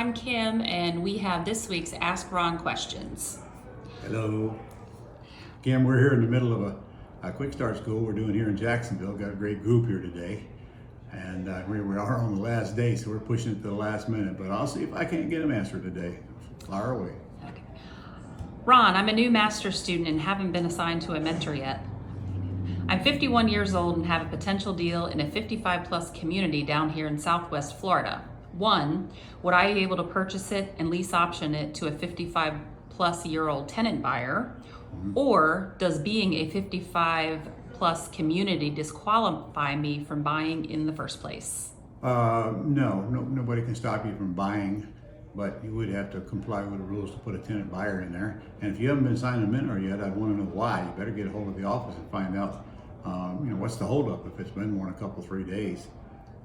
I'm Kim, and we have this week's Ask Ron questions. Hello. Kim, we're here in the middle of a quick start school we're doing here in Jacksonville. Got a great group here today. And we are on the last day, so we're pushing it to the last minute. But I'll see if I can't get them answered today. Fire away. Okay. Ron, I'm a new master's student and haven't been assigned to a mentor yet. I'm 51 years old and have a potential deal in a 55 plus community down here in Southwest Florida. One, would I be able to purchase it and lease option it to a 55 plus year old tenant buyer? Or does being a 55 plus community disqualify me from buying in the first place? No, nobody can stop you from buying, but you would have to comply with the rules to put a tenant buyer in there. And if you haven't been signed a mentor yet, I'd want to know why. You better get a hold of the office and find out, what's the holdup if it's been more than a couple, 3 days.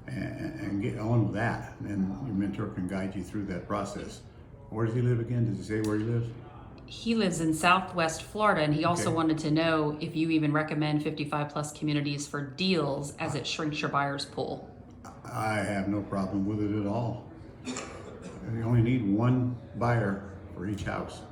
And get on with that, and your mentor can guide you through that process. Where does he live again? Does he say where he lives? He lives in Southwest Florida, and he also wanted to know if you even recommend 55 plus communities for deals as it shrinks your buyer's pool. I have no problem with it at all. You only need one buyer for each house.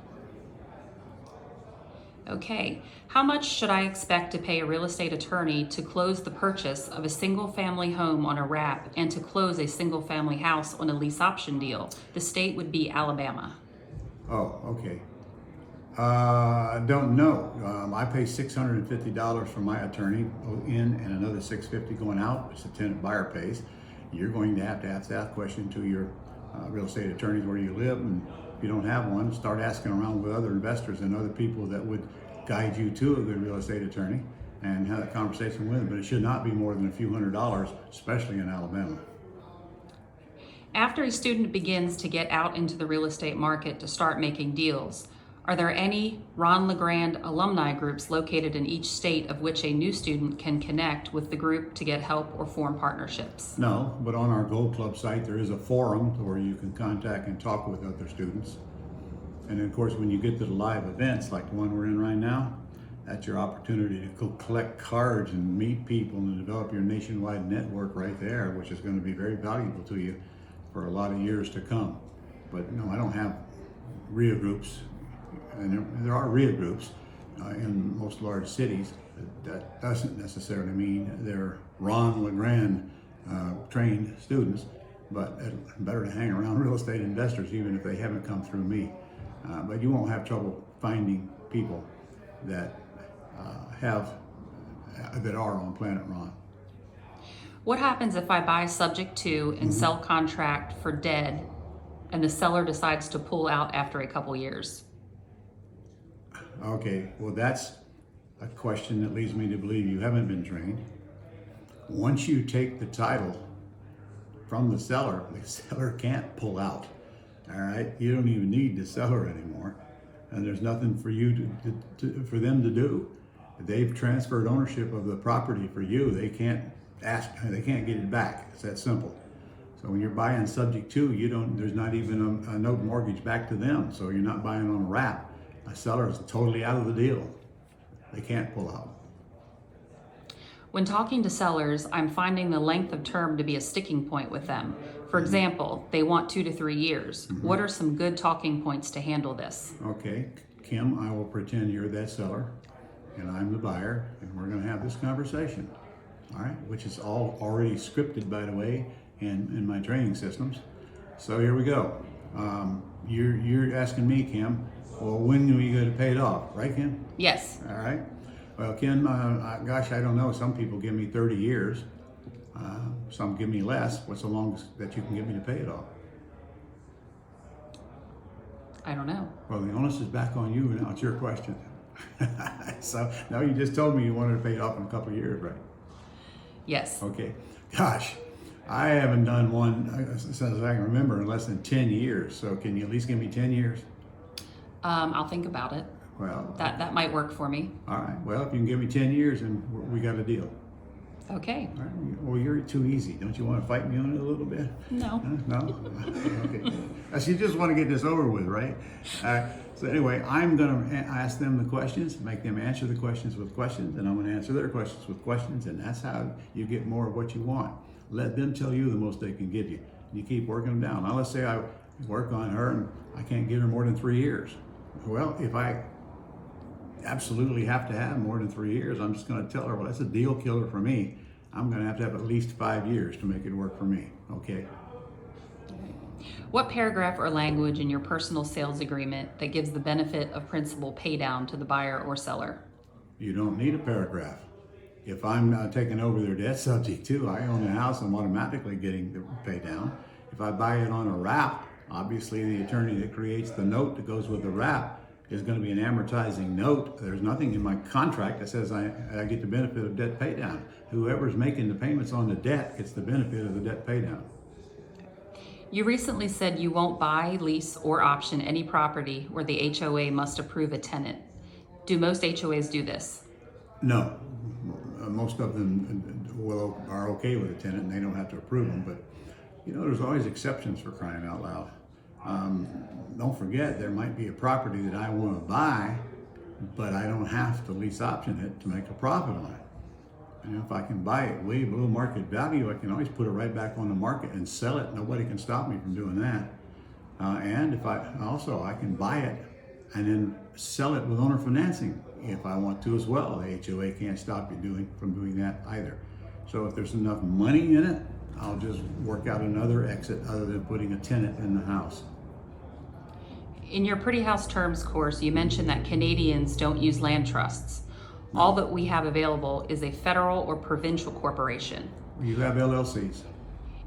Okay, how much should I expect to pay a real estate attorney to close the purchase of a single family home on a wrap and to close a single family house on a lease option deal? The state would be Alabama. Oh, okay. I don't know. I pay $650 for my attorney in and another $650 going out, which the tenant buyer pays. You're going to have ask that question to your real estate attorneys where you live, and if you don't have one, start asking around with other investors and other people that would guide you to a good real estate attorney and have that conversation with them. But it should not be more than a few $100s, especially in Alabama. After a student begins to get out into the real estate market to start making deals, are there any Ron Legrand alumni groups located in each state of which a new student can connect with the group to get help or form partnerships? No, but on our Gold Club site, there is a forum where you can contact and talk with other students. And of course, when you get to the live events like the one we're in right now, that's your opportunity to go collect cards and meet people and develop your nationwide network right there, which is going to be very valuable to you for a lot of years to come. But no, I don't have RIA groups. And there are RIA groups in most large cities. That doesn't necessarily mean they're Ron Legrand trained students, but it's better to hang around real estate investors even if they haven't come through me. But you won't have trouble finding people that that are on Planet Ron. What happens if I buy subject to and sell contract for dead and the seller decides to pull out after a couple years? Okay, well that's a question that leads me to believe you haven't been trained. Once you take the title from the seller can't pull out. All right, you don't even need the seller anymore, and there's nothing for you for them to do. They've transferred ownership of the property for you. They can't get it back. It's that simple. So when you're buying subject to, there's not even a note mortgage back to them. So you're not buying on a wrap. A seller is totally out of the deal. They can't pull out. When talking to sellers, I'm finding the length of term to be a sticking point with them. For example, they want 2 to 3 years. What are some good talking points to handle this? Okay, Kim, I will pretend you're that seller and I'm the buyer, and we're going to have this conversation. All right, which is all already scripted, by the way, in my training systems. So here we go. You're asking me, Kim, well, when are you going to pay it off, right, Kim? Yes. All right. Well, Kim, gosh, I don't know. Some people give me 30 years. Some give me less. What's the longest that you can get me to pay it off? I don't know. Well, the onus is back on you now. It's your question. So now you just told me you wanted to pay it off in a couple of years, right? Yes. Okay. Gosh, I haven't done one since I can remember in less than 10 years. So can you at least give me 10 years? I'll think about it. Well, that might work for me. all right. Well, if you can give me 10 years, then we got a deal. Okay. All right. Well, you're too easy. Don't you want to fight me on it a little bit? No. No? Okay. So you just want to get this over with, right? So anyway, I'm going to ask them the questions, make them answer the questions with questions, and I'm going to answer their questions with questions, and that's how you get more of what you want. Let them tell you the most they can give you. You keep working them down. Now, let's say work on her and I can't give her more than 3 years. Well, if I absolutely have to have more than 3 years, I'm just going to tell her, well, that's a deal killer for me. I'm going to have at least 5 years to make it work for me. Okay. What paragraph or language in your personal sales agreement that gives the benefit of principal pay down to the buyer or seller? You don't need a paragraph. If I'm taking over their debt subject to, I own a house, I'm automatically getting the pay down. If I buy it on a wrap, obviously the attorney that creates the note that goes with the wrap is going to be an amortizing note. There's nothing in my contract that says I get the benefit of debt pay down. Whoever's making the payments on the debt gets the benefit of the debt pay down. You recently said you won't buy, lease, or option any property where the HOA must approve a tenant. Do most HOAs do this? No. Most of them are okay with a tenant and they don't have to approve them, but there's always exceptions, for crying out loud. Don't forget, there might be a property that I want to buy, but I don't have to lease option it to make a profit on it. And if I can buy it way below market value, I can always put it right back on the market and sell it. Nobody can stop me from doing that. And if I can buy it and then sell it with owner financing if I want to as well. The HOA can't stop you from doing that either. So if there's enough money in it, I'll just work out another exit other than putting a tenant in the house. In your Pretty House Terms course, you mentioned that Canadians don't use land trusts. All that we have available is a federal or provincial corporation. You have LLCs.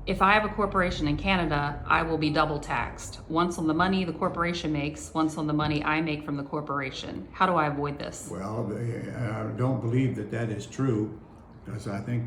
If I have a corporation in Canada, I will be double taxed. Once on the money the corporation makes, once on the money I make from the corporation. How do I avoid this? Well, I don't believe that is true, because I think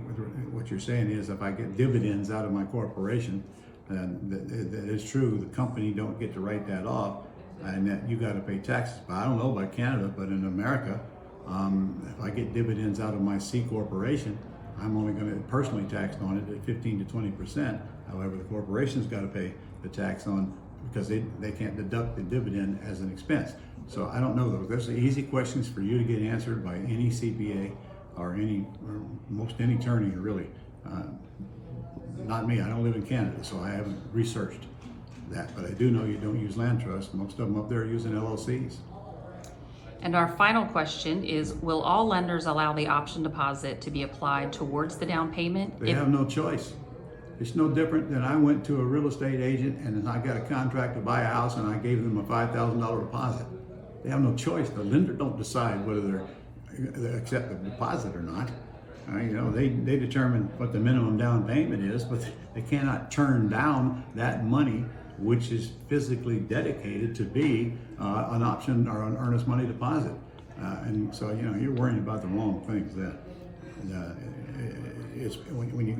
what you're saying is if I get dividends out of my corporation, then that is true. The company don't get to write that off, and that you got to pay taxes. But I don't know about Canada, but in America, if I get dividends out of my C corporation, I'm only going to personally tax on it at 15 to 20%. However, the corporation's got to pay the tax on, because they can't deduct the dividend as an expense. So I don't know those. Those are easy questions for you to get answered by any CPA or most any attorney, really. Not me. I don't live in Canada, so I haven't researched that. But I do know you don't use land trusts. Most of them up there are using LLCs. And our final question is, will all lenders allow the option deposit to be applied towards the down payment? They have no choice. It's no different than I went to a real estate agent and I got a contract to buy a house and I gave them a $5,000 deposit. They have no choice. The lender don't decide whether they accept the deposit or not. They determine what the minimum down payment is, but they cannot turn down that money, which is physically dedicated to be an option or an earnest money deposit. And so, you're worrying about the wrong things then. It's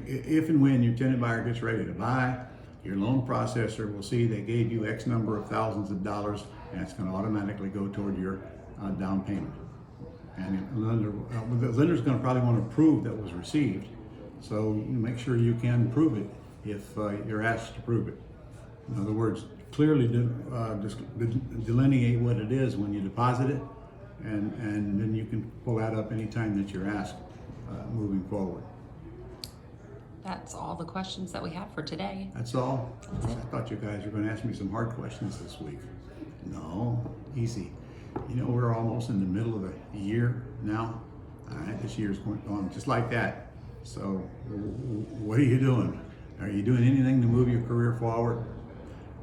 if and when your tenant buyer gets ready to buy, your loan processor will see they gave you X number of thousands of dollars, and it's going to automatically go toward your down payment. And the lender's going to probably want to prove that was received. So make sure you can prove it if you're asked to prove it. In other words, clearly delineate what it is when you deposit it, and then you can pull that up anytime that you're asked moving forward. That's all the questions that we have for today. That's all? I thought you guys were going to ask me some hard questions this week. No, easy. We're almost in the middle of the year now. All right, this year's going on just like that. So what are you doing? Are you doing anything to move your career forward?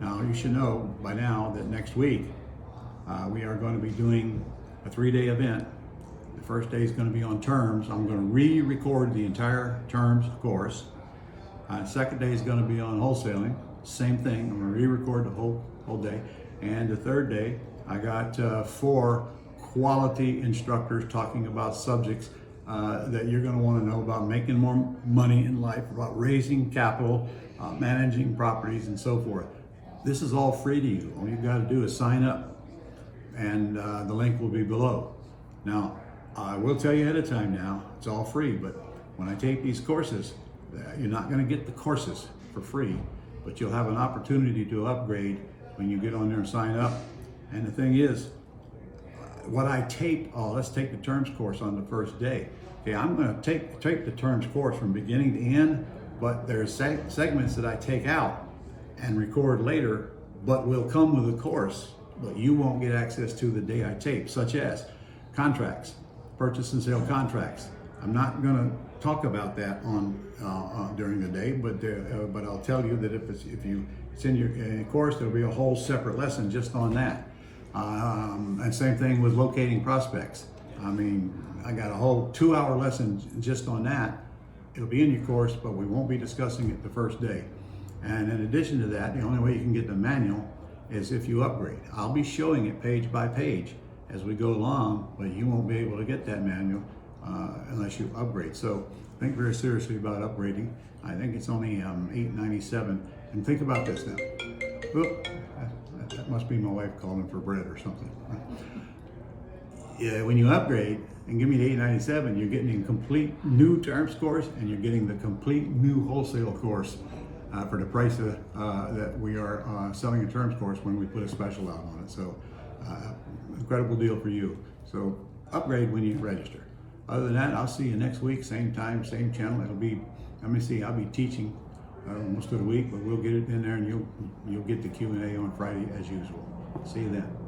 Now, you should know by now that next week we are going to be doing a 3-day event. The first day is going to be on terms. I'm going to re-record the entire terms course. Second day is going to be on wholesaling. Same thing. I'm going to re-record the whole day. And the third day, I got 4 quality instructors talking about subjects that you're going to want to know about making more money in life, about raising capital, managing properties, and so forth. This is all free to you. All you've got to do is sign up, and the link will be below. Now, I will tell you ahead of time now, it's all free, but when I take these courses, you're not going to get the courses for free, but you'll have an opportunity to upgrade when you get on there and sign up. And the thing is, what I taped, let's take the terms course on the first day. Okay, I'm going to take the terms course from beginning to end, but there's segments that I take out and record later but will come with a course, but you won't get access to the day I tape, such as contracts, purchase and sale contracts. I'm not going to talk about that during the day, but I'll tell you that if it's in your course, there'll be a whole separate lesson just on that. And same thing with locating prospects. I mean, I got a whole 2-hour lesson just on that. It'll be in your course, but we won't be discussing it the first day. And in addition to that, the only way you can get the manual is if you upgrade. I'll be showing it page by page as we go along, but you won't be able to get that manual unless you upgrade. So think very seriously about upgrading. I think it's only $8.97. And think about this now. Oop, that must be my wife calling for bread or something. Yeah, when you upgrade and give me the $8.97, you're getting a complete new terms course, and you're getting the complete new wholesale course for the price that we are selling a terms course when we put a special out on it. So incredible deal for you. So upgrade when you register. Other than that, I'll see you next week, same time, same channel. It'll be, let me see, I'll be teaching most of the week, but we'll get it in there, and you'll get the Q&A on Friday as usual. See you then.